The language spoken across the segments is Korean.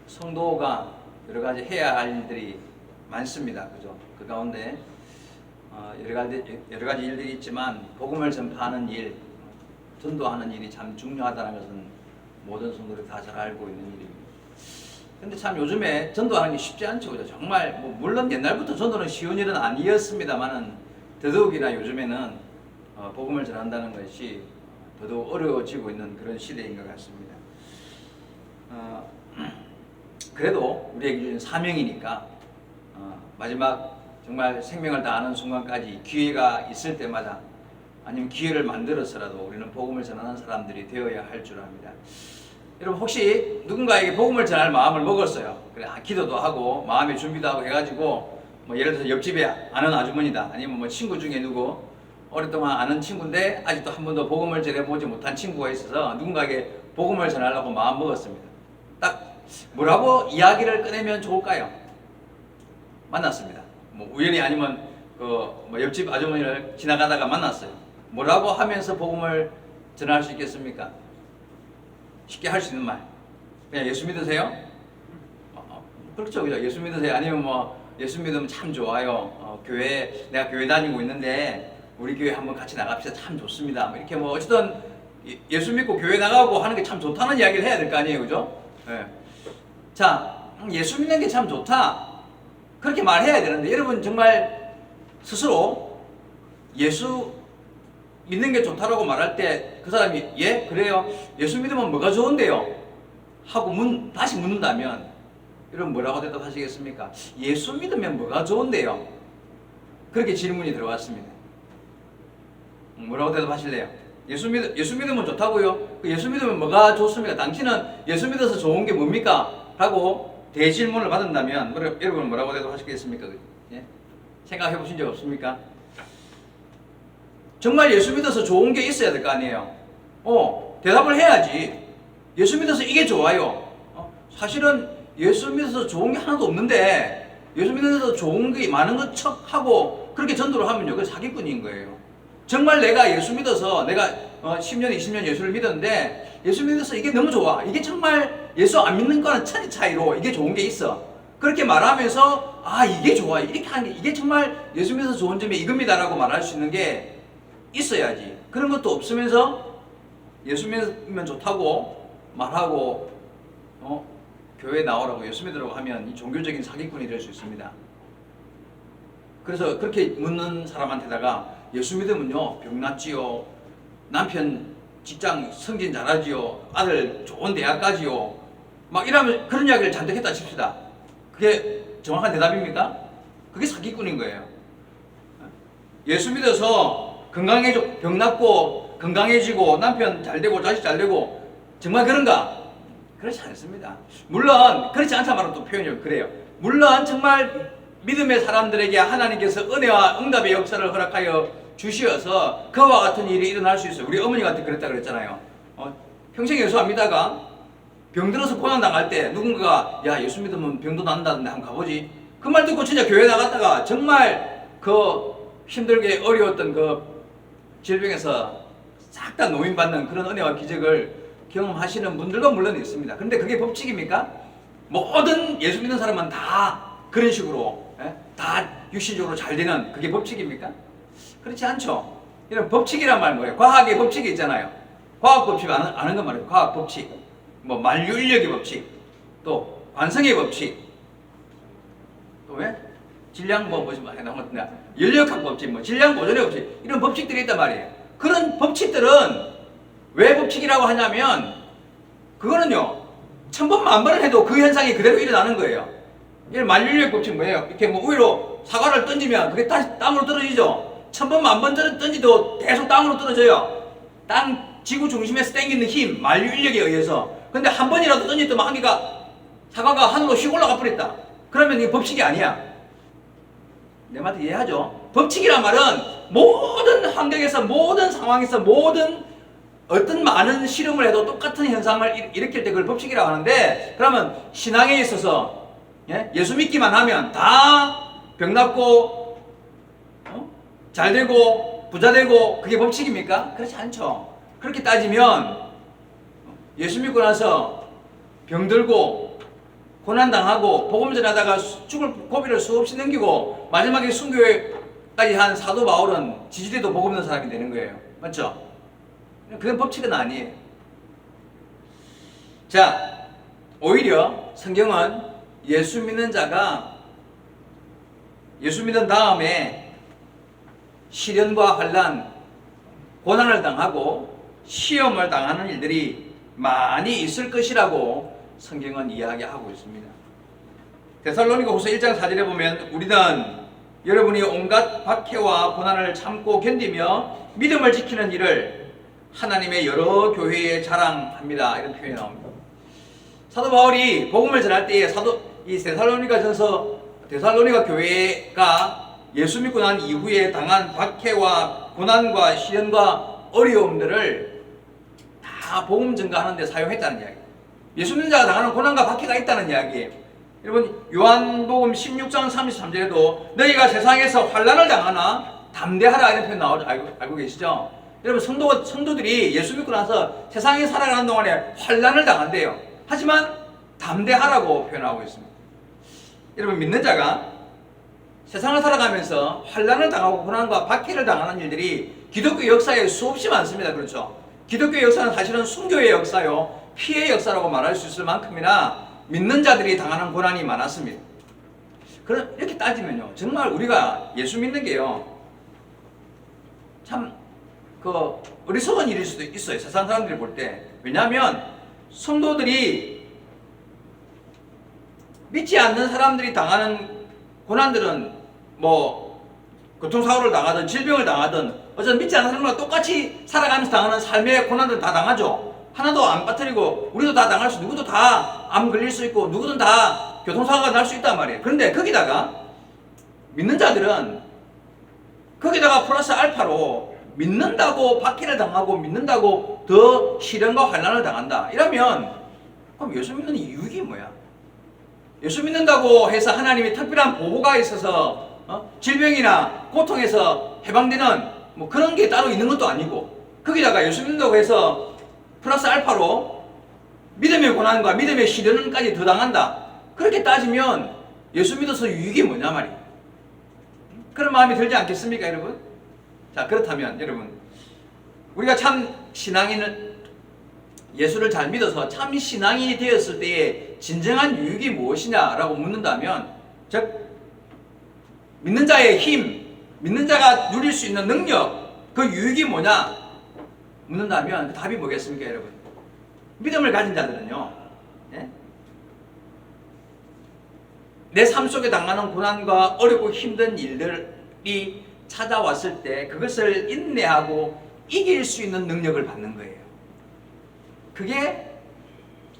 성도가 여러 가지 해야 할 일들이 많습니다. 그죠? 그 가운데 여러 가지 일들이 있지만 복음을 전파하는 일, 전도하는 일이 참 중요하다는 것은 모든 성도들이 다 잘 알고 있는 일입니다. 근데 참 요즘에 전도하는 게 쉽지 않죠. 그죠? 정말 물론 옛날부터 전도는 쉬운 일은 아니었습니다만은 더더욱이나 요즘에는 복음을 전한다는 것이 더더욱 어려워지고 있는 그런 시대인 것 같습니다. 그래도 우리에게 주신 사명이니까 마지막 정말 생명을 다하는 순간까지 기회가 있을 때마다 아니면 기회를 만들어서라도 우리는 복음을 전하는 사람들이 되어야 할 줄 압니다. 여러분 혹시 누군가에게 복음을 전할 마음을 먹었어요. 그래 기도도 하고 마음의 준비도 하고 해가지고 뭐 예를 들어서 옆집에 아는 아주머니다 아니면 뭐 친구 중에 누구 오랫동안 아는 친구인데 아직도 한 번도 복음을 전해보지 못한 친구가 있어서 누군가에게 복음을 전하려고 마음 먹었습니다. 딱 뭐라고 이야기를 꺼내면 좋을까요? 만났습니다. 뭐 우연히 아니면 뭐 옆집 아주머니를 지나가다가 만났어요. 뭐라고 하면서 복음을 전할 수 있겠습니까? 쉽게 할 수 있는 말. 그냥 예수 믿으세요? 그렇죠, 그죠? 예수 믿으세요? 아니면 뭐 예수 믿으면 참 좋아요. 내가 교회 다니고 있는데 우리 교회 한번 같이 나갑시다. 참 좋습니다. 뭐 이렇게 뭐 어쨌든 예수 믿고 교회 나가고 하는 게 참 좋다는 이야기를 해야 될 거 아니에요, 그죠? 네. 자, 예수 믿는 게 참 좋다. 그렇게 말해야 되는데 여러분 정말 스스로 예수 믿는 게 좋다라고 말할 때 그 사람이 예? 그래요? 예수 믿으면 뭐가 좋은데요? 하고 다시 묻는다면 여러분 뭐라고 대답하시겠습니까? 예수 믿으면 뭐가 좋은데요? 그렇게 질문이 들어왔습니다. 뭐라고 대답하실래요? 예수 믿으면 좋다고요? 예수 믿으면 뭐가 좋습니까? 당신은 예수 믿어서 좋은 게 뭡니까? 라고 대질문을 받는다면 여러분은 뭐라고 대답하시겠습니까? 예? 생각해 보신 적 없습니까? 정말 예수 믿어서 좋은 게 있어야 될 거 아니에요? 대답을 해야지. 예수 믿어서 이게 좋아요. 사실은 예수 믿어서 좋은 게 하나도 없는데 예수 믿어서 좋은 게 많은 것 척하고 그렇게 전도를 하면요, 그게 사기꾼인 거예요. 정말 내가 예수 믿어서 내가 10년, 20년 예수를 믿었는데 예수 믿어서 이게 너무 좋아. 이게 정말 예수 안 믿는 거는 천지 차이로 이게 좋은 게 있어. 그렇게 말하면서 이게 좋아. 이렇게 하는 게 이게 정말 예수 믿어서 좋은 점이 이겁니다라고 말할 수 있는 게 있어야지. 그런 것도 없으면서 예수 믿으면 좋다고 말하고 교회 나오라고 예수 믿으라고 하면 이 종교적인 사기꾼이 될 수 있습니다. 그래서 그렇게 묻는 사람한테다가 예수 믿으면요 병 낫지요, 남편 직장 승진 잘하지요, 아들 좋은 대학 가지요, 막 이러면 그런 이야기를 잔뜩 했다 칩시다. 그게 정확한 대답입니까? 그게 사기꾼인 거예요. 예수 믿어서 건강해져, 병 낫고 건강해지고 남편 잘 되고 자식 잘 되고 정말 그런가? 그렇지 않습니다. 물론 그렇지 않다 말은 또 표현이 그래요. 물론 정말 믿음의 사람들에게 하나님께서 은혜와 응답의 역사를 허락하여 주시어서 그와 같은 일이 일어날 수 있어요. 우리 어머니 같은 그랬다 그랬잖아요. 평생 예수 안 믿다가 병 들어서 고난 당할 때 누군가가 야 예수 믿으면 병도 난다는데 한번 가보지. 그 말 듣고 진짜 교회 나갔다가 정말 그 힘들게 어려웠던 그 질병에서 싹 다 노인받는 그런 은혜와 기적을 경험하시는 분들도 물론 있습니다. 그런데 그게 법칙입니까? 모든 예수 믿는 사람은 다 그런 식으로 다 육신적으로 잘 되는 그게 법칙입니까? 그렇지 않죠. 이런 법칙이란 말 뭐예요? 과학의 법칙이 있잖아요. 과학 법칙 아는 건 말이에요. 과학 법칙, 뭐 만유인력의 법칙, 또 관성의 법칙, 또 왜? 질량 뭐지 연력학 법칙, 뭐 질량 보존의 법칙 이런 법칙들이 있단 말이에요. 그런 법칙들은 왜 법칙이라고 하냐면 그거는요 1000번 만번을 해도 그 현상이 그대로 일어나는 거예요. 이 만유인력 법칙 뭐예요? 이렇게 뭐 위로 사과를 던지면 그게 다시 땅으로 떨어지죠. 1000번 만번 던지도 계속 땅으로 떨어져요. 땅 지구 중심에서 당기는 힘, 만유인력에 의해서. 근데 한 번이라도 던졌더만 한 개가 사과가 하늘로 휙 올라가 버렸다. 그러면 이게 법칙이 아니야. 내 말 이해하죠? 법칙이란 말은 모든 환경에서 모든 상황에서 모든 어떤 많은 실험을 해도 똑같은 현상을 일으킬 때 그걸 법칙이라고 하는데 그러면 신앙에 있어서 예수 믿기만 하면 다 병 낫고 잘 되고 부자 되고 그게 법칙입니까? 그렇지 않죠. 그렇게 따지면 예수 믿고 나서 병들고 고난당하고 복음 전하다가 죽을 고비를 수없이 넘기고 마지막에 순교까지 한 사도 바울은 지지대도 복음 있는 사람이 되는 거예요. 맞죠? 그건 법칙은 아니에요. 자, 오히려 성경은 예수 믿는 자가 예수 믿은 다음에 시련과 환난, 고난을 당하고 시험을 당하는 일들이 많이 있을 것이라고 성경은 이야기하고 있습니다. 데살로니가후서 1장 4절에 보면 우리는 여러분이 온갖 박해와 고난을 참고 견디며 믿음을 지키는 일을 하나님의 여러 교회에 자랑합니다. 이런 표현이 나옵니다. 사도 바울이 복음을 전할 때에 이 데살로니가 교회가 예수 믿고 난 이후에 당한 박해와 고난과 시련과 어려움들을 다 복음 전가하는 데 사용했다는 이야기예요. 예수 믿는 자가 당하는 고난과 박해가 있다는 이야기예요. 여러분 요한복음 16장 33절에도 너희가 세상에서 환난을 당하나 담대하라 이런 표현 나오죠. 알고 계시죠? 여러분 성도들이 예수 믿고 나서 세상에 살아가는 동안에 환난을 당한대요. 하지만 담대하라고 표현하고 있습니다. 여러분 믿는 자가 세상을 살아가면서 환난을 당하고 고난과 박해를 당하는 일들이 기독교 역사에 수없이 많습니다. 그렇죠? 기독교 역사는 사실은 순교의 역사요, 피해의 역사라고 말할 수 있을 만큼이나 믿는 자들이 당하는 고난이 많았습니다. 그럼 이렇게 따지면요, 정말 우리가 예수 믿는 게요, 참 어리석은 일일 수도 있어요. 세상 사람들이 볼 때. 왜냐하면 성도들이 믿지 않는 사람들이 당하는 고난들은 교통사고를 당하든 질병을 당하든 어쨌든 믿지 않는 사람과 똑같이 살아가면서 당하는 삶의 고난들은 다 당하죠. 하나도 안 빠뜨리고 우리도 다 당할 수, 누구도 다 암 걸릴 수 있고 누구든 다 교통사고가 날 수 있단 말이에요. 그런데 거기다가 믿는 자들은 거기다가 플러스 알파로 믿는다고 박해를 당하고 믿는다고 더 시련과 환난을 당한다. 이러면 그럼 예수 믿는 이유가 뭐야? 예수 믿는다고 해서 하나님이 특별한 보호가 있어서 질병이나 고통에서 해방되는 그런 게 따로 있는 것도 아니고, 거기다가 예수 믿는다고 해서 플러스 알파로 믿음의 고난과 믿음의 시련까지 더 당한다. 그렇게 따지면 예수 믿어서 유익이 뭐냐 말이에요. 그런 마음이 들지 않겠습니까, 여러분? 자, 그렇다면 여러분, 우리가 참 신앙인은 예수를 잘 믿어서 참 신앙인이 되었을 때의 진정한 유익이 무엇이냐라고 묻는다면, 즉 믿는 자의 힘, 믿는 자가 누릴 수 있는 능력, 그 유익이 뭐냐 묻는다면 그 답이 뭐겠습니까, 여러분? 믿음을 가진 자들은요, 내 삶 속에 당하는 고난과 어렵고 힘든 일들이 찾아왔을 때 그것을 인내하고 이길 수 있는 능력을 받는 거예요. 그게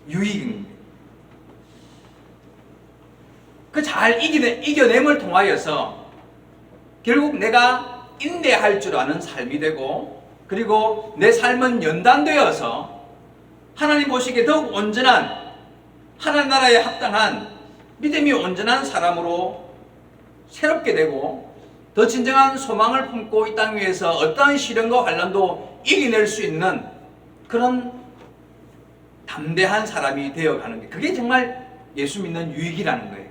유익입니다. 그 잘 이겨냄을 통하여서 결국 내가 인내할 줄 아는 삶이 되고, 그리고 내 삶은 연단되어서 하나님 보시기에 더욱 온전한, 하나님 나라에 합당한 믿음이 온전한 사람으로 새롭게 되고, 더 진정한 소망을 품고 이 땅 위에서 어떠한 시련과 환난도 이겨낼 수 있는 그런 담대한 사람이 되어가는 게, 그게 정말 예수 믿는 유익이라는 거예요.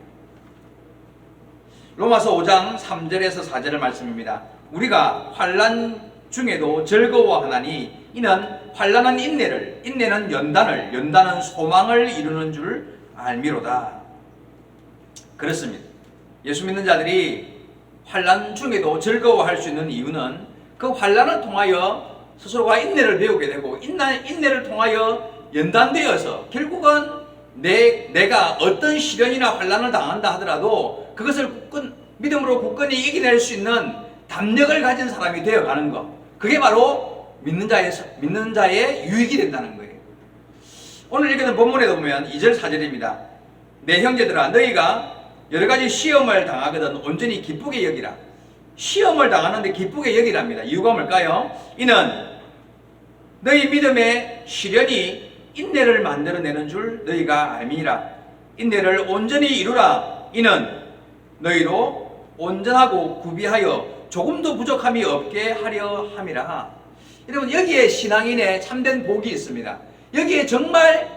로마서 5장 3절에서 4절의 말씀입니다. 우리가 환난 중에도 즐거워하나니 이는 환난은 인내를, 인내는 연단을, 연단은 소망을 이루는 줄 알미로다. 그렇습니다. 예수 믿는 자들이 환난 중에도 즐거워할 수 있는 이유는 그 환난을 통하여 스스로가 인내를 배우게 되고, 인내를 통하여 연단되어서 결국은 내가 어떤 시련이나 환난을 당한다 하더라도 그것을 믿음으로 굳건히 이겨낼 수 있는 담력을 가진 사람이 되어가는 것, 그게 바로 믿는 자의 유익이 된다는 거예요. 오늘 읽는 본문에도 보면 2절 4절입니다. 내 형제들아, 너희가 여러 가지 시험을 당하거든 온전히 기쁘게 여기라. 시험을 당하는데 기쁘게 여기랍니다. 이유가 뭘까요? 이는 너희 믿음의 시련이 인내를 만들어내는 줄 너희가 알미라. 인내를 온전히 이루라. 이는 너희로 온전하고 구비하여 조금도 부족함이 없게 하려 함이라. 여러분, 여기에 신앙인의 참된 복이 있습니다. 여기에 정말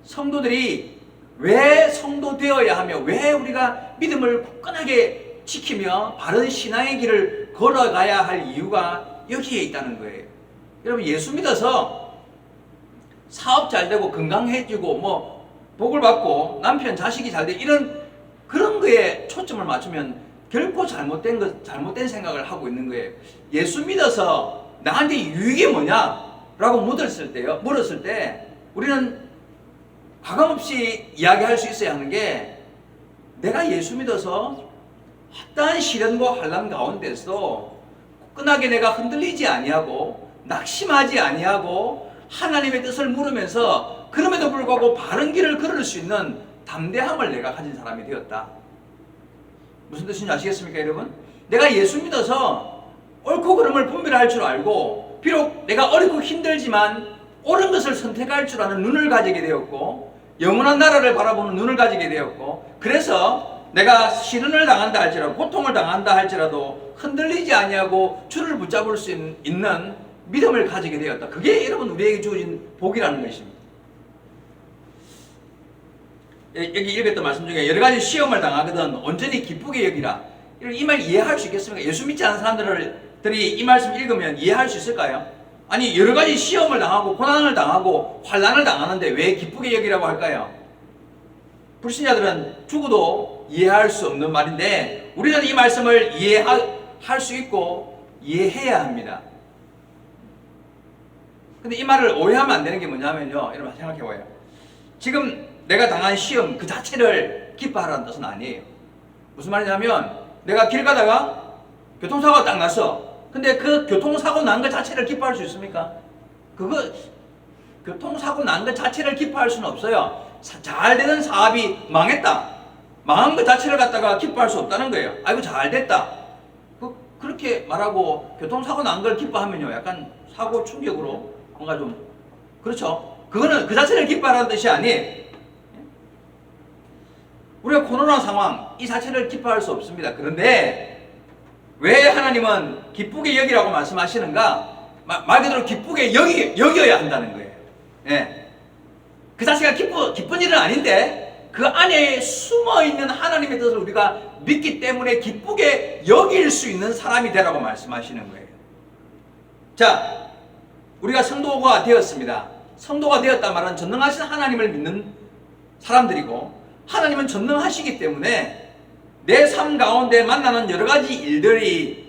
성도들이 왜 성도 되어야 하며 왜 우리가 믿음을 굳건하게 지키며 바른 신앙의 길을 걸어가야 할 이유가 여기에 있다는 거예요. 여러분, 예수 믿어서 사업 잘 되고 건강해지고 뭐 복을 받고 남편 자식이 잘 돼 이런 그런 거에 초점을 맞추면 결코 잘못된 생각을 하고 있는 거예요. 예수 믿어서 나한테 유익이 뭐냐라고 물었을 때 우리는 가감없이 이야기할 수 있어야 하는 게, 내가 예수 믿어서 어떠한 시련과 환난 가운데서 굳건하게 내가 흔들리지 아니하고 낙심하지 아니하고 하나님의 뜻을 물으면서 그럼에도 불구하고 바른 길을 걸을 수 있는 담대함을 내가 가진 사람이 되었다. 무슨 뜻인지 아시겠습니까, 여러분? 내가 예수 믿어서 옳고 그름을 분별할 줄 알고 비록 내가 어렵고 힘들지만 옳은 것을 선택할 줄 아는 눈을 가지게 되었고 영원한 나라를 바라보는 눈을 가지게 되었고, 그래서 내가 시련을 당한다 할지라도 고통을 당한다 할지라도 흔들리지 아니하고 주를 붙잡을 수 있는 믿음을 가지게 되었다. 그게 여러분 우리에게 주어진 복이라는 것입니다. 여기 읽었던 말씀 중에 여러 가지 시험을 당하거든 온전히 기쁘게 여기라. 이 말 이해할 수 있겠습니까? 예수 믿지 않은 사람들이 이 말씀 읽으면 이해할 수 있을까요? 아니, 여러 가지 시험을 당하고 고난을 당하고 환난을 당하는데 왜 기쁘게 여기라고 할까요? 불신자들은 죽어도 이해할 수 없는 말인데 우리는 이 말씀을 이해할 수 있고 이해해야 합니다. 근데 이 말을 오해하면 안 되는 게 뭐냐면요, 여러분 생각해봐요. 지금 내가 당한 시험 그 자체를 기뻐하라는 뜻은 아니에요. 무슨 말이냐면, 내가 길 가다가 교통사고가 딱 났어. 근데 그 교통사고 난 것 자체를 기뻐할 수 있습니까? 교통사고 난 것 자체를 기뻐할 수는 없어요. 잘 되는 사업이 망했다. 망한 것 자체를 갖다가 기뻐할 수 없다는 거예요. 아이고 잘 됐다. 그렇게 말하고 교통사고 난 걸 기뻐하면요, 약간 사고 충격으로 뭔가 좀 그렇죠. 그거는 그 자체를 기뻐하라는 뜻이 아니에요. 우리가 코로나 상황 이 자체를 기뻐할 수 없습니다. 그런데 왜 하나님은 기쁘게 여기라고 말씀하시는가? 말 그대로 기쁘게 여겨야 한다는 거예요. 예. 그 자체가 기쁜 일은 아닌데 그 안에 숨어있는 하나님의 뜻을 우리가 믿기 때문에 기쁘게 여길 수 있는 사람이 되라고 말씀하시는 거예요. 자, 우리가 성도가 되었습니다. 성도가 되었단 말은 전능하신 하나님을 믿는 사람들이고, 하나님은 전능하시기 때문에 내 삶 가운데 만나는 여러 가지 일들이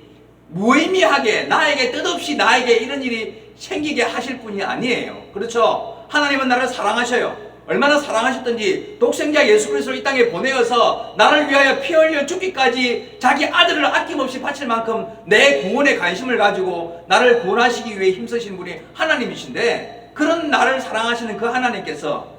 무의미하게 나에게 뜻없이 나에게 이런 일이 생기게 하실 분이 아니에요. 그렇죠? 하나님은 나를 사랑하셔요. 얼마나 사랑하셨던지 독생자 예수 그리스도를 이 땅에 보내어서 나를 위하여 피 흘려 죽기까지 자기 아들을 아낌없이 바칠 만큼 내 구원에 관심을 가지고 나를 구원하시기 위해 힘쓰신 분이 하나님이신데, 그런 나를 사랑하시는 그 하나님께서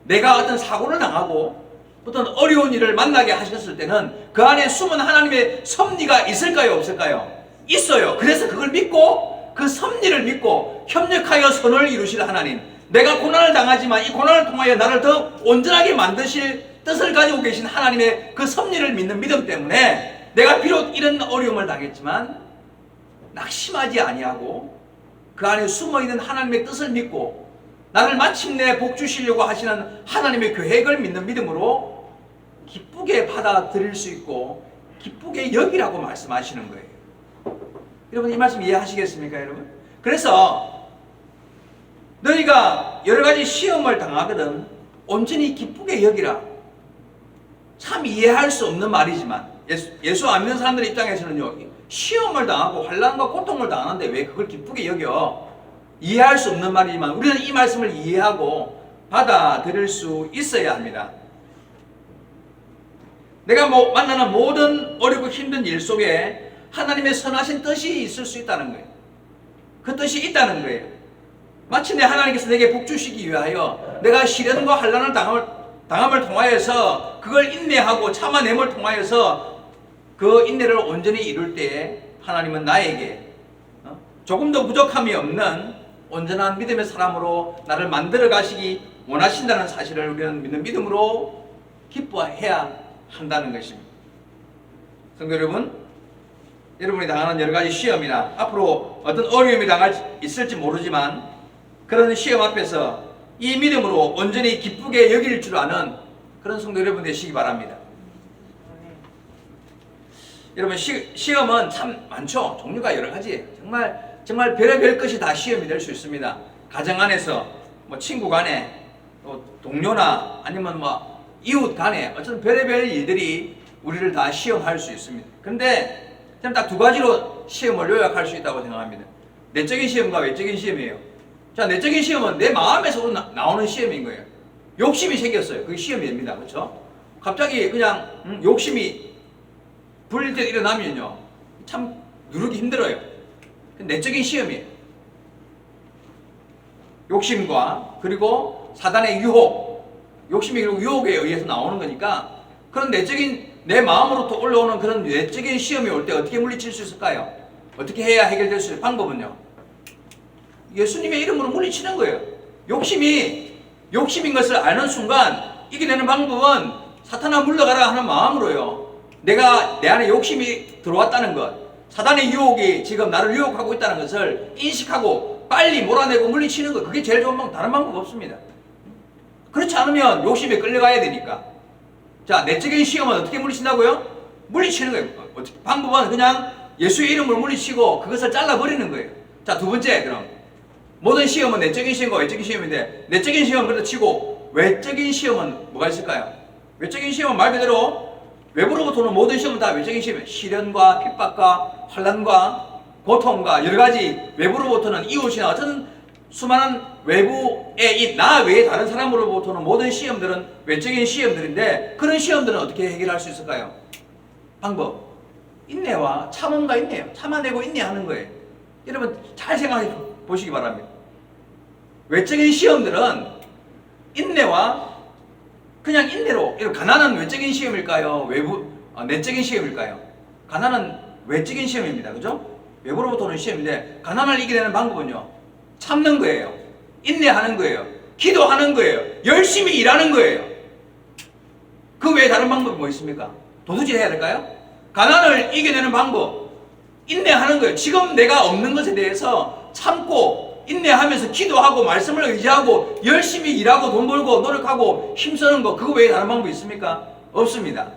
내가 어떤 사고를 당하고 어떤 어려운 일을 만나게 하셨을 때는 그 안에 숨은 하나님의 섭리가 있을까요, 없을까요? 있어요. 그래서 그걸 믿고 그 섭리를 믿고 협력하여 선을 이루실 하나님, 내가 고난을 당하지만 이 고난을 통하여 나를 더 온전하게 만드실 뜻을 가지고 계신 하나님의 그 섭리를 믿는 믿음 때문에 내가 비록 이런 어려움을 당했지만 낙심하지 아니하고 그 안에 숨어있는 하나님의 뜻을 믿고 나를 마침내 복 주시려고 하시는 하나님의 계획을 믿는 믿음으로 기쁘게 받아들일 수 있고 기쁘게 여기라고 말씀하시는 거예요. 여러분, 이 말씀 이해하시겠습니까, 여러분? 그래서 너희가 여러 가지 시험을 당하거든 온전히 기쁘게 여기라. 참 이해할 수 없는 말이지만 예수 안 믿는 사람들 입장에서는요, 시험을 당하고 환난과 고통을 당하는데 왜 그걸 기쁘게 여겨? 이해할 수 없는 말이지만 우리는 이 말씀을 이해하고 받아들일 수 있어야 합니다. 내가 만나는 모든 어렵고 힘든 일 속에 하나님의 선하신 뜻이 있을 수 있다는 거예요. 그 뜻이 있다는 거예요. 마침내 하나님께서 내게 복 주시기 위하여 내가 시련과 환난을 당함을 통하여서 그걸 인내하고 참아냄을 통하여서 그 인내를 온전히 이룰 때에 하나님은 나에게 조금도 부족함이 없는 온전한 믿음의 사람으로 나를 만들어 가시기 원하신다는 사실을 우리는 믿는 믿음으로 기뻐해야 한다는 것입니다. 성도 여러분, 여러분이 당하는 여러 가지 시험이나 앞으로 어떤 어려움이 있을지 모르지만 그런 시험 앞에서 이 믿음으로 온전히 기쁘게 여길 줄 아는 그런 성도 여러분 되시기 바랍니다. 여러분 시험은 참 많죠. 종류가 여러 가지. 정말 별의별 것이 다 시험이 될 수 있습니다. 가정 안에서 뭐 친구 간에 또 동료나 아니면 뭐 이웃 간에 어쨌든 별의별 일들이 우리를 다 시험할 수 있습니다. 그런데 저는 딱 두 가지로 시험을 요약할 수 있다고 생각합니다. 내적인 시험과 외적인 시험이에요. 자, 내적인 시험은 내 마음에서 나오는 시험인 거예요. 욕심이 생겼어요. 그게 시험이 됩니다. 그렇죠? 갑자기 그냥 욕심이 불릴 때 일어나면요, 참 누르기 힘들어요. 내적인 시험이에요. 욕심과 그리고 사단의 유혹, 욕심이 그리고 유혹에 의해서 나오는 거니까 그런 내적인 내 마음으로부터 올라오는 그런 내적인 시험이 올 때 어떻게 물리칠 수 있을까요? 어떻게 해야 해결될 수 있을 방법은요? 예수님의 이름으로 물리치는 거예요. 욕심인 것을 아는 순간 이겨내는 방법은 사탄아 물러가라 하는 마음으로요. 내 안에 욕심이 들어왔다는 것, 사단의 유혹이 지금 나를 유혹하고 있다는 것을 인식하고 빨리 몰아내고 물리치는 것, 그게 제일 좋은 방법, 다른 방법 없습니다. 그렇지 않으면 욕심에 끌려가야 되니까. 자, 내적인 시험은 어떻게 물리친다고요? 물리치는 거예요. 방법은 그냥 예수의 이름으로 물리치고 그것을 잘라버리는 거예요. 자, 두 번째, 그럼 모든 시험은 내적인 시험과 외적인 시험인데, 내적인 시험은 그래도 치고 외적인 시험은 뭐가 있을까요? 외적인 시험은 말 그대로 외부로부터 오는 모든 시험은 다 외적인 시험이에요. 시련과 핍박과 환난과 고통과 여러 가지 외부로부터는 이웃이나 어떤 수많은 외부의 나 외에 다른 사람으로부터 오는 모든 시험들은 외적인 시험들인데, 그런 시험들은 어떻게 해결할 수 있을까요? 방법, 인내와 참음과 인내예요. 참아내고 인내하는 거예요. 여러분 잘 생각해 보시기 바랍니다. 외적인 시험들은 인내와 그냥 인내로, 가난은 외적인 시험일까요? 내적인 시험일까요? 가난은 외적인 시험입니다. 그죠? 외부로부터 오는 시험인데, 가난을 이겨내는 방법은요, 참는 거예요. 인내하는 거예요. 기도하는 거예요. 열심히 일하는 거예요. 그 외에 다른 방법이 뭐 있습니까? 도둑질 해야 될까요? 가난을 이겨내는 방법, 인내하는 거예요. 지금 내가 없는 것에 대해서 참고 인내하면서 기도하고 말씀을 의지하고 열심히 일하고 돈 벌고 노력하고 힘쓰는 거, 그거 외에 다른 방법이 있습니까? 없습니다.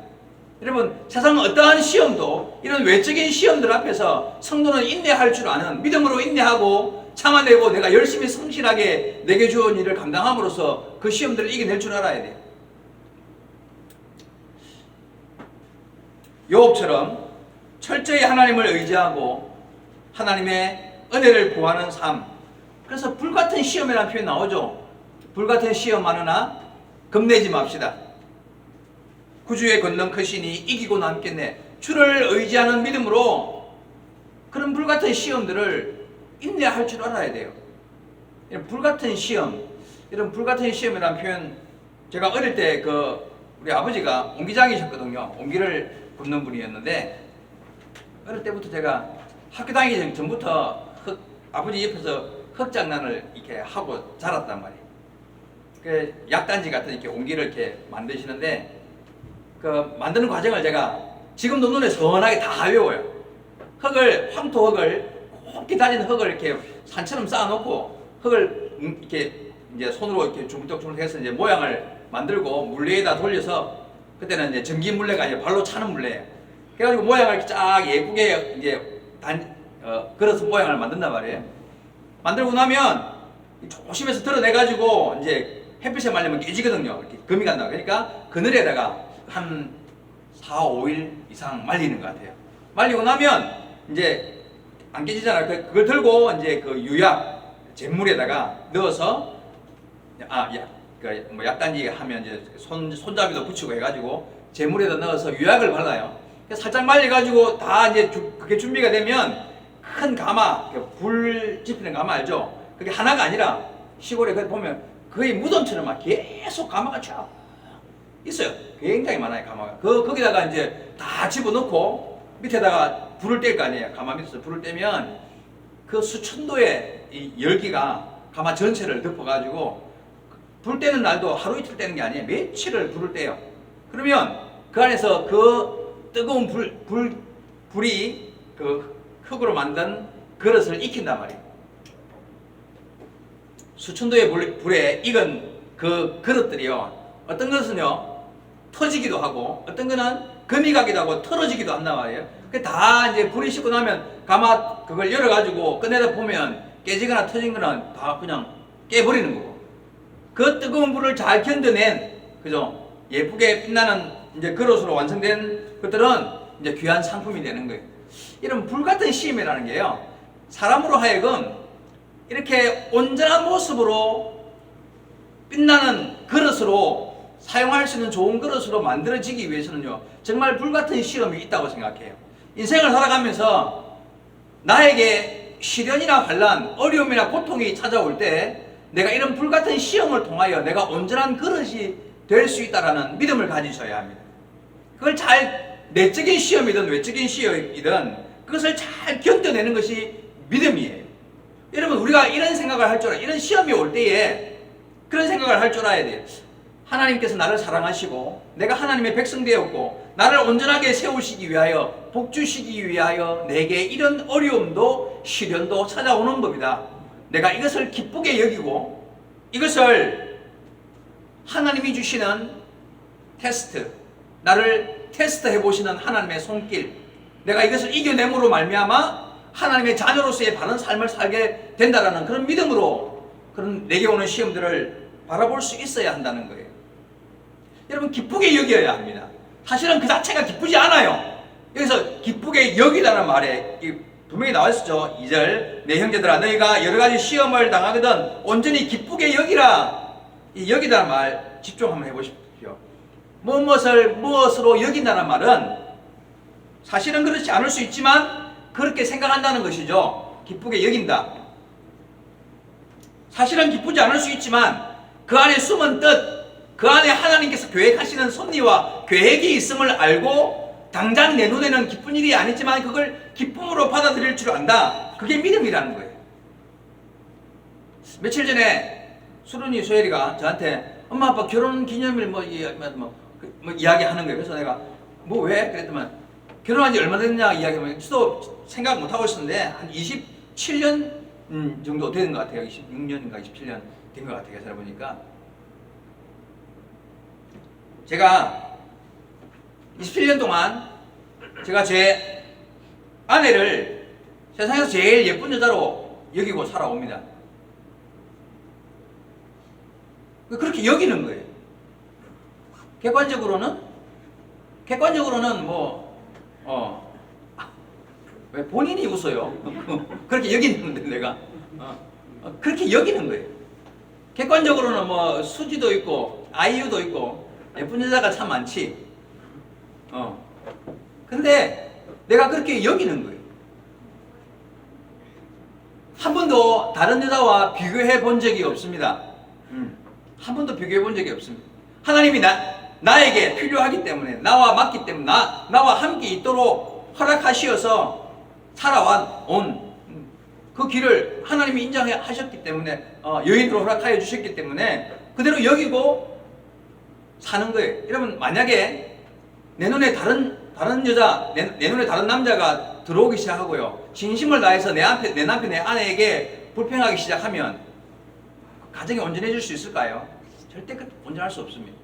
여러분, 세상 어떠한 시험도 이런 외적인 시험들 앞에서 성도는 인내할 줄 아는, 믿음으로 인내하고 참아내고 내가 열심히 성실하게 내게 주어진 일을 감당함으로써 그 시험들을 이겨낼 줄 알아야 돼요. 요업처럼 철저히 하나님을 의지하고 하나님의 은혜를 구하는 삶. 그래서 불같은 시험이라는 표현이 나오죠. 불같은 시험 많으나 겁내지 맙시다. 구주의 권능 크시니 이기고 남겠네. 주를 의지하는 믿음으로 그런 불같은 시험들을 인내할 줄 알아야 돼요. 이런 불같은 시험, 이런 불같은 시험이라는 표현, 제가 어릴 때 우리 아버지가 옹기장이셨거든요. 옹기를 굽는 분이었는데, 어릴 때부터 제가 학교 다니기 전부터 아버지 옆에서 흙장난을 이렇게 하고 자랐단 말이에요. 그 약단지 같은 이렇게 옹기를 이렇게 만드시는데, 그 만드는 과정을 제가 지금도 눈에 선하게 다 외워요. 황토 흙을 곱게 다진 흙을 이렇게 산처럼 쌓아놓고 흙을 이렇게 이제 손으로 이렇게 주물럭주물럭해서 이제 모양을 만들고 물레에다 돌려서, 그때는 이제 전기 물레가 아니라 발로 차는 물레예요. 그래가지고 모양을 이렇게 쫙 예쁘게 이제 걸어서 모양을 만든단 말이에요. 만들고 나면 조심해서 드러내가지고 이제 햇빛에 말리면 깨지거든요. 이렇게 금이 간다. 그러니까 그늘에다가 한 4, 5일 이상 말리는 것 같아요. 말리고 나면 이제 안 깨지잖아요. 그걸 들고 이제 그 유약 잿물에다가 넣어서 약단지 하면 이제 손잡이도 붙이고 해가지고 잿물에다 넣어서 유약을 발라요. 살짝 말려가지고 다 이제 그게 준비가 되면 큰 가마, 불 지피는 가마 알죠? 그게 하나가 아니라 시골에 보면 거의 무덤처럼 막 계속 가마가 쫙 있어요. 굉장히 많아요, 가마가. 거기다가 이제 다 집어넣고 밑에다가 불을 뗄 거 아니에요. 가마 밑에서 불을 떼면 그 수천 도의 이 열기가 가마 전체를 덮어가지고, 불 떼는 날도 하루 이틀 떼는 게 아니에요. 며칠을 불을 떼요. 그러면 그 안에서 그 뜨거운 불이 그 흙으로 만든 그릇을 익힌단 말이에요. 수천 도의 불에 익은 그 그릇들이요, 어떤 것은요 터지기도 하고 어떤 거는 금이 가기도 하고 틀어지기도 한단 말이에요. 그 다 이제 불이 식고 나면 가마 그걸 열어가지고 꺼내다 보면 깨지거나 터진 거는 다 그냥 깨버리는 거고, 그 뜨거운 불을 잘 견뎌낸, 그죠? 예쁘게 빛나는 이제 그릇으로 완성된 것들은 이제 귀한 상품이 되는 거예요. 이런 불같은 시험이라는 게요, 사람으로 하여금 이렇게 온전한 모습으로 빛나는 그릇으로 사용할 수 있는 좋은 그릇으로 만들어지기 위해서는요, 정말 불같은 시험이 있다고 생각해요. 인생을 살아가면서 나에게 시련이나 환난, 어려움이나 고통이 찾아올 때 내가 이런 불같은 시험을 통하여 내가 온전한 그릇이 될 수 있다는 믿음을 가지셔야 합니다. 그걸 잘, 내적인 시험이든 외적인 시험이든 그것을 잘 견뎌내는 것이 믿음이에요. 여러분, 우리가 이런 생각을 할 줄 알아요. 이런 시험이 올 때에 그런 생각을 할 줄 알아야 돼요. 하나님께서 나를 사랑하시고 내가 하나님의 백성 되었고 나를 온전하게 세우시기 위하여, 복주시기 위하여 내게 이런 어려움도 시련도 찾아오는 법이다. 내가 이것을 기쁘게 여기고 이것을 하나님이 주시는 테스트, 나를 테스트해 보시는 하나님의 손길, 내가 이것을 이겨냄으로 말미암아 하나님의 자녀로서의 바른 삶을 살게 된다라는 그런 믿음으로 그런 내게 오는 시험들을 바라볼 수 있어야 한다는 거예요. 여러분, 기쁘게 여겨야 합니다. 사실은 그 자체가 기쁘지 않아요. 여기서 기쁘게 여기다는 말에 분명히 나와 있었죠. 2절, 내 형제들아 너희가 여러 가지 시험을 당하거든 온전히 기쁘게 여기라. 이 여기다는 말 집중 한번 해보십시오. 무엇으로 여긴다는 말은 사실은 그렇지 않을 수 있지만 그렇게 생각한다는 것이죠. 기쁘게 여긴다. 사실은 기쁘지 않을 수 있지만 그 안에 숨은 뜻, 그 안에 하나님께서 계획하시는 섭리와 계획이 있음을 알고 당장 내 눈에는 기쁜 일이 아니지만 그걸 기쁨으로 받아들일 줄 안다. 그게 믿음이라는 거예요. 며칠 전에 수른이 소율이가 저한테 엄마 아빠 결혼 기념일 이야기하는 거예요. 그래서 내가 뭐 왜? 그랬더니 결혼한 지 얼마 됐냐 이야기하면 저도 생각 못 하고 있었는데 한 27년 정도 되는 것 같아요. 26년인가 27년 된 것 같아요. 그래서 보니까 제가 27년 동안 제가 제 아내를 세상에서 제일 예쁜 여자로 여기고 살아옵니다. 그렇게 여기는 거예요. 객관적으로는 왜 본인이 웃어요? 그렇게 여기는데 내가 그렇게 여기는 거예요. 객관적으로는 뭐 수지도 있고 아이유도 있고 예쁜 여자가 참 많지. 근데 내가 그렇게 여기는 거예요. 한 번도 다른 여자와 비교해 본 적이 없습니다. 한 번도 비교해 본 적이 없습니다. 하나님이 나에게 필요하기 때문에, 나와 맞기 때문에, 나와 함께 있도록 허락하시어서 살아온 그 길을 하나님이 인정하셨기 때문에, 여인으로 허락하여 주셨기 때문에 그대로 여기고 사는 거예요. 여러분, 만약에 내 눈에 다른 여자, 내 눈에 다른 남자가 들어오기 시작하고요, 진심을 다해서 내 남편, 내 아내에게 불평하기 시작하면 가정이 온전해질 수 있을까요? 절대 온전할 수 없습니다.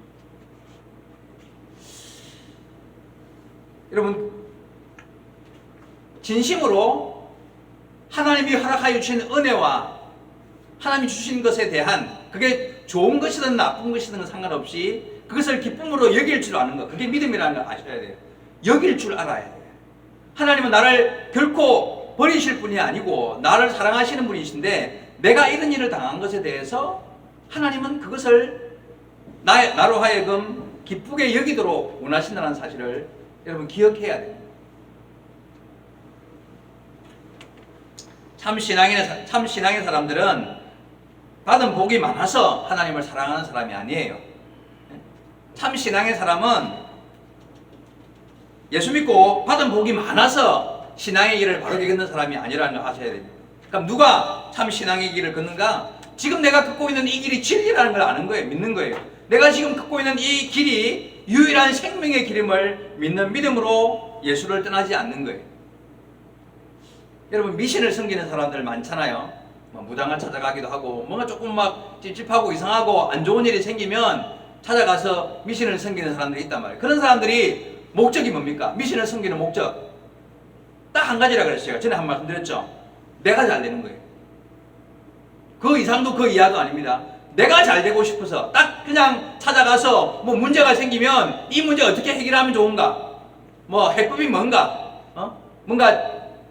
여러분, 진심으로 하나님이 허락하여 주신 은혜와 하나님이 주신 것에 대한, 그게 좋은 것이든 나쁜 것이든 상관없이 그것을 기쁨으로 여길 줄 아는 것, 그게 믿음이라는 걸 아셔야 돼요. 여길 줄 알아야 돼요. 하나님은 나를 결코 버리실 분이 아니고 나를 사랑하시는 분이신데, 내가 이런 일을 당한 것에 대해서 하나님은 그것을 나로 하여금 기쁘게 여기도록 원하신다는 사실을 여러분 기억해야 됩니다. 참 신앙의 사람들은 받은 복이 많아서 하나님을 사랑하는 사람이 아니에요. 참 신앙의 사람은 예수 믿고 받은 복이 많아서 신앙의 길을 바르게 걷는 사람이 아니라는 걸 아셔야 됩니다. 그럼 누가 참 신앙의 길을 걷는가? 지금 내가 걷고 있는 이 길이 진리라는 걸 아는 거예요. 믿는 거예요. 내가 지금 걷고 있는 이 길이 유일한 생명의 길임을 믿는 믿음으로 예수를 떠나지 않는 거예요. 여러분, 미신을 섬기는 사람들 많잖아요. 무당을 찾아가기도 하고, 뭔가 조금 막 찝찝하고 이상하고 안 좋은 일이 생기면 찾아가서 미신을 섬기는 사람들이 있단 말이에요. 그런 사람들이 목적이 뭡니까? 미신을 섬기는 목적 딱 한 가지라 그랬어요. 제가 전에 한 말씀 드렸죠. 내가 잘 되는 거예요. 그 이상도 그 이하도 아닙니다. 내가 잘 되고 싶어서 딱 그냥 찾아가서 뭐 문제가 생기면 이 문제 어떻게 해결하면 좋은가? 뭐 해법이 뭔가? 뭔가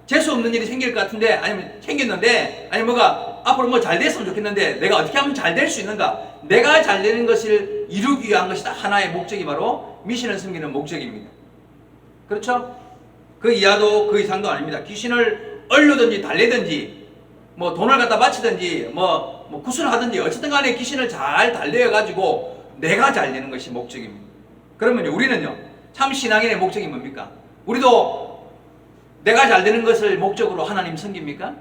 재수 없는 일이 생길 것 같은데 아니면 생겼는데 아니면 뭐가 앞으로 뭐 잘 됐으면 좋겠는데 내가 어떻게 하면 잘 될 수 있는가? 내가 잘 되는 것을 이루기 위한 것이 딱 하나의 목적이 바로 미신을 섬기는 목적입니다. 그렇죠? 그 이하도 그 이상도 아닙니다. 귀신을 얼르든지 달래든지 뭐 돈을 갖다 바치든지 뭐 구슬을 하든지 어쨌든 간에 귀신을 잘 달래어 가지고 내가 잘 되는 것이 목적입니다. 그러면요 우리는요 참 신앙인의 목적이 뭡니까? 우리도 내가 잘 되는 것을 목적으로 하나님 섬깁니까?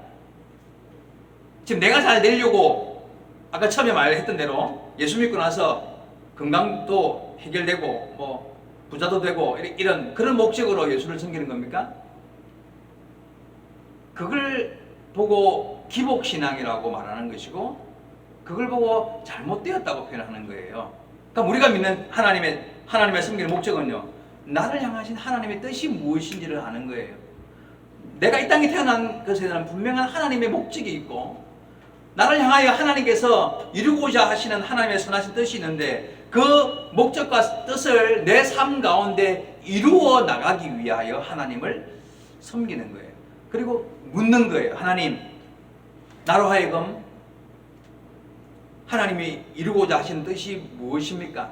지금 내가 잘 되려고 아까 처음에 말했던 대로 예수 믿고 나서 건강도 해결되고 뭐 부자도 되고 이런 그런 목적으로 예수를 섬기는 겁니까? 그걸 보고 기복신앙이라고 말하는 것이고 그걸 보고 잘못되었다고 표현하는 거예요. 그러니까 우리가 믿는 하나님의 섬기는 목적은요 나를 향하신 하나님의 뜻이 무엇인지를 아는 거예요. 내가 이 땅에 태어난 것에 대한 분명한 하나님의 목적이 있고 나를 향하여 하나님께서 이루고자 하시는 하나님의 선하신 뜻이 있는데 그 목적과 뜻을 내 삶 가운데 이루어 나가기 위하여 하나님을 섬기는 거예요. 그리고 묻는 거예요. 하나님, 나로 하여금 하나님이 이루고자 하시는 뜻이 무엇입니까?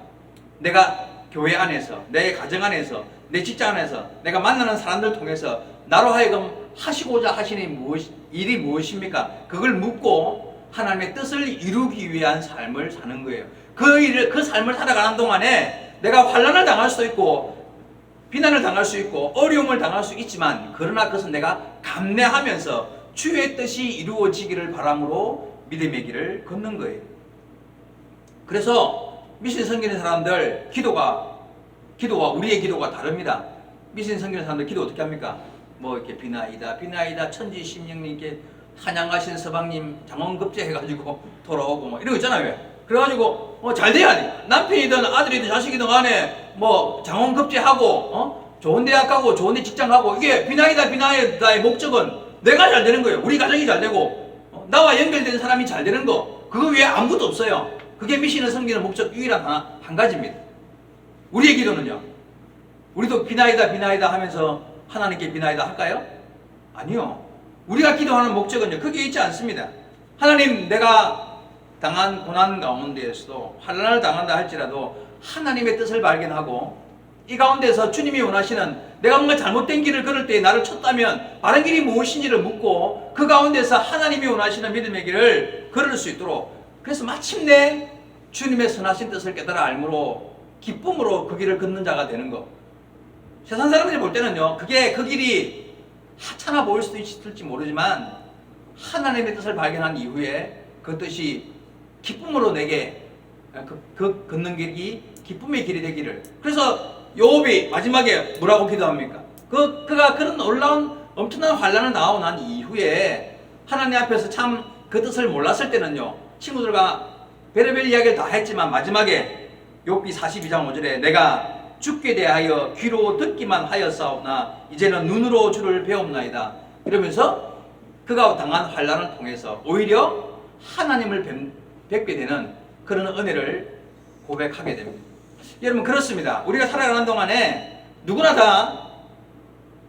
내가 교회 안에서, 내 가정 안에서, 내 직장 안에서, 내가 만나는 사람들 통해서 나로 하여금 하시고자 하시는 일이 무엇입니까? 그걸 묻고 하나님의 뜻을 이루기 위한 삶을 사는 거예요. 그 삶을 살아가는 동안에 내가 환난을 당할 수도 있고 비난을 당할 수 있고 어려움을 당할 수 있지만 그러나 그것은 내가 감내하면서 주의 뜻이 이루어지기를 바람으로 믿음의 길을 걷는 거예요. 그래서 미신 섬기는 사람들 기도와 우리의 기도가 다릅니다. 미신 섬기는 사람들 기도 어떻게 합니까? 뭐 이렇게 비나이다 천지 심령님께 찬양하신 서방님 장원급제 해가지고 돌아오고 뭐 이런 거 있잖아요. 그래가지고 잘 돼야 돼. 남편이든 아들이든 자식이든 간에 뭐 장원급제하고 좋은 대학 가고 좋은 데 직장 가고 이게 비나이다의 목적은 내가 잘 되는 거예요. 우리 가정이 잘 되고 나와 연결된 사람이 잘 되는 거 그거 외에 아무것도 없어요. 그게 미신을 섬기는 목적 유일한 한 가지입니다. 우리의 기도는요. 우리도 비나이다 하면서 하나님께 비나이다 할까요? 아니요. 우리가 기도하는 목적은요. 그게 있지 않습니다. 하나님 내가 당한 고난 가운데에서도 환난을 당한다 할지라도 하나님의 뜻을 발견하고 이 가운데서 주님이 원하시는 내가 뭔가 잘못된 길을 걸을 때 나를 쳤다면 바른 길이 무엇인지를 묻고 그 가운데서 하나님이 원하시는 믿음의 길을 걸을 수 있도록 그래서 마침내 주님의 선하신 뜻을 깨달아 알므로 기쁨으로 그 길을 걷는 자가 되는 거. 세상 사람들이 볼 때는요 그게 그 길이 하찮아 보일 수도 있을지 모르지만 하나님의 뜻을 발견한 이후에 그 뜻이 기쁨으로 내게 그 걷는 길이 기쁨의 길이 되기를. 그래서 요업이 마지막에 뭐라고 기도합니까? 그가 그런 놀라운 엄청난 환난을 나오고 난 이후에 하나님 앞에서 참 그 뜻을 몰랐을 때는요 친구들과 별의별 이야기를 다 했지만 마지막에 욥기 42장 5절에 내가 주께 대하여 귀로 듣기만 하였사오나 이제는 눈으로 주를 배움나이다 이러면서 그가 당한 환난을 통해서 오히려 하나님을 뵙게 되는 그런 은혜를 고백하게 됩니다. 여러분 그렇습니다. 우리가 살아가는 동안에 누구나 다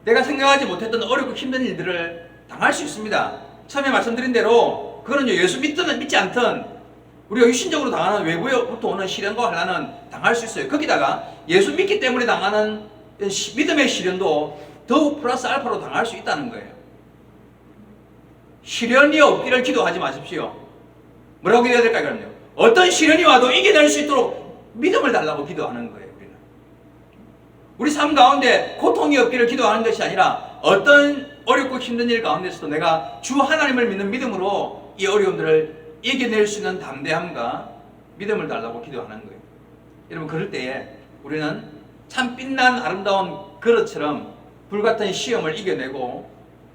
내가 생각하지 못했던 어렵고 힘든 일들을 당할 수 있습니다. 처음에 말씀드린 대로 그거는 예수 믿든 믿지 않든 우리가 육신적으로 당하는 외부로부터 오는 시련과 환난은 당할 수 있어요. 거기다가 예수 믿기 때문에 당하는 믿음의 시련도 더욱 플러스 알파로 당할 수 있다는 거예요. 시련이 없기를 기도하지 마십시오. 뭐라고 기도해야 될까요? 그럼요. 어떤 시련이 와도 이겨낼 수 있도록 믿음을 달라고 기도하는 거예요. 우리 삶 가운데 고통이 없기를 기도하는 것이 아니라 어떤 어렵고 힘든 일 가운데서도 내가 주 하나님을 믿는 믿음으로 이 어려움들을 이겨낼 수 있는 담대함과 믿음을 달라고 기도하는 거예요. 여러분 그럴 때에 우리는 참 빛난 아름다운 그릇처럼 불같은 시험을 이겨내고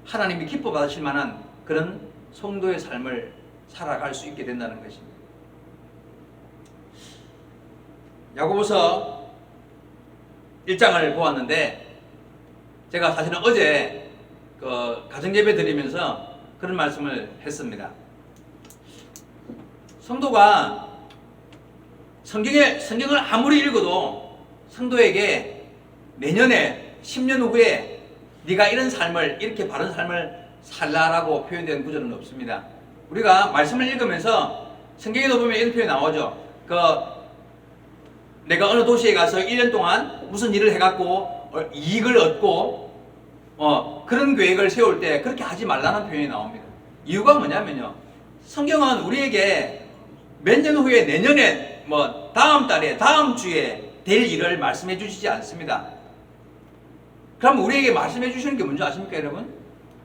하나님이 기뻐 받으실 만한 그런 성도의 삶을 살아갈 수 있게 된다는 것입니다. 야고보서 1장을 보았는데, 제가 사실은 어제 그 가정예배 드리면서 그런 말씀을 했습니다. 성도가 성경을 아무리 읽어도 성도에게 내년에 10년 후에 네가 이런 삶을, 이렇게 바른 삶을 살라라고 표현된 구절은 없습니다. 우리가 말씀을 읽으면서 성경에도 보면 이런 표현이 나오죠. 내가 어느 도시에 가서 1년 동안 무슨 일을 해갖고 이익을 얻고 그런 계획을 세울 때 그렇게 하지 말라는 표현이 나옵니다. 이유가 뭐냐면요, 성경은 우리에게 몇 년 후에, 내년에, 다음 달에, 다음 주에 될 일을 말씀해 주시지 않습니다. 그럼 우리에게 말씀해 주시는 게 뭔지 아십니까, 여러분?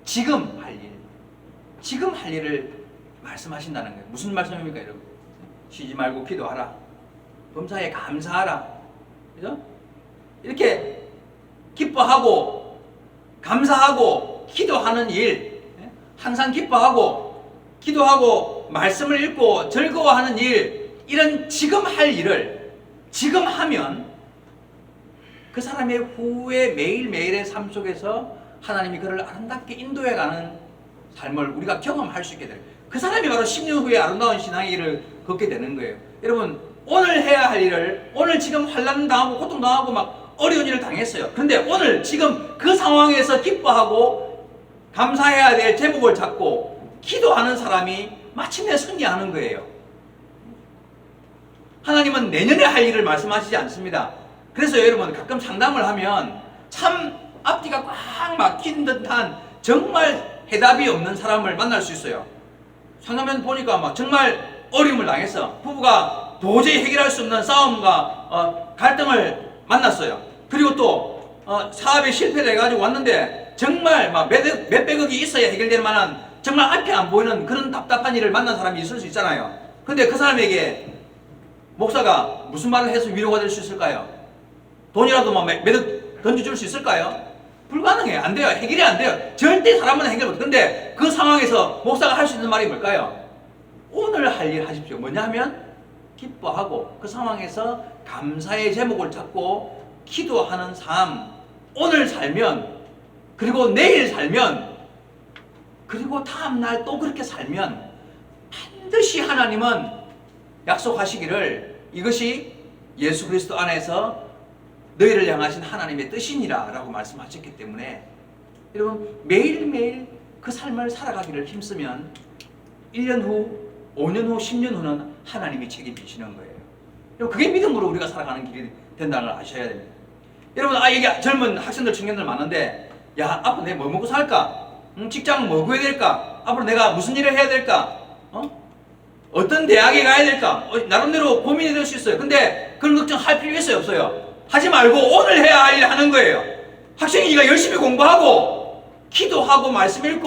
지금 할 일, 지금 할 일을 말씀하신다는 거예요. 무슨 말씀입니까, 여러분? 쉬지 말고 기도하라, 범사에 감사하라, 그죠? 이렇게 기뻐하고 감사하고 기도하는 일, 항상 기뻐하고 기도하고 말씀을 읽고 즐거워하는 일, 이런 지금 할 일을 지금 하면 그 사람의 후에 매일매일의 삶 속에서 하나님이 그를 아름답게 인도해가는 삶을 우리가 경험할 수 있게 돼요. 그 사람이 바로 10년 후에 아름다운 신앙의 길을 걷게 되는 거예요. 여러분, 오늘 해야 할 일을, 오늘 지금 환난 당하고 고통 당하고 막 어려운 일을 당했어요. 그런데 오늘 지금 그 상황에서 기뻐하고 감사해야 될 제목을 잡고 기도하는 사람이 마침내 승리하는 거예요. 하나님은 내년에 할 일을 말씀하시지 않습니다. 그래서 여러분, 가끔 상담을 하면 참 앞뒤가 꽉 막힌 듯한 정말 해답이 없는 사람을 만날 수 있어요. 상담해 보니까 막 정말 어려움을 당했어. 부부가 도저히 해결할 수 없는 싸움과 갈등을 만났어요. 그리고 또 사업에 실패를 해가지고 왔는데 정말 막 몇백억이 있어야 해결될 만한 정말 앞이 안 보이는 그런 답답한 일을 만난 사람이 있을 수 있잖아요. 근데 그 사람에게 목사가 무슨 말을 해서 위로가 될 수 있을까요? 돈이라도 몇억 던져줄 수 있을까요? 불가능해요. 안 돼요. 해결이 안 돼요. 절대 사람은 해결 못해요. 근데 그 상황에서 목사가 할 수 있는 말이 뭘까요? 오늘 할 일 하십시오. 뭐냐 하면 기뻐하고 그 상황에서 감사의 제목을 찾고 기도하는 삶, 오늘 살면, 그리고 내일 살면, 그리고 다음날 또 그렇게 살면 반드시 하나님은 약속하시기를 이것이 예수 그리스도 안에서 너희를 향하신 하나님의 뜻이니라 라고 말씀하셨기 때문에 여러분, 매일매일 그 삶을 살아가기를 힘쓰면 1년 후, 5년 후, 10년 후는 하나님이 책임지시는 거예요. 여러분, 그게 믿음으로 우리가 살아가는 길이 된다는 걸 아셔야 됩니다. 여러분, 여기 젊은 학생들, 청년들 많은데, 야, 앞으로 내가 뭐 먹고 살까? 직장은 뭐 구해야 될까? 앞으로 내가 무슨 일을 해야 될까? 어떤 대학에 가야 될까? 나름대로 고민이 될 수 있어요. 근데 그런 걱정할 필요 있어요, 없어요? 하지 말고 오늘 해야 할 일 하는 거예요. 학생이니까 열심히 공부하고 기도하고 말씀 읽고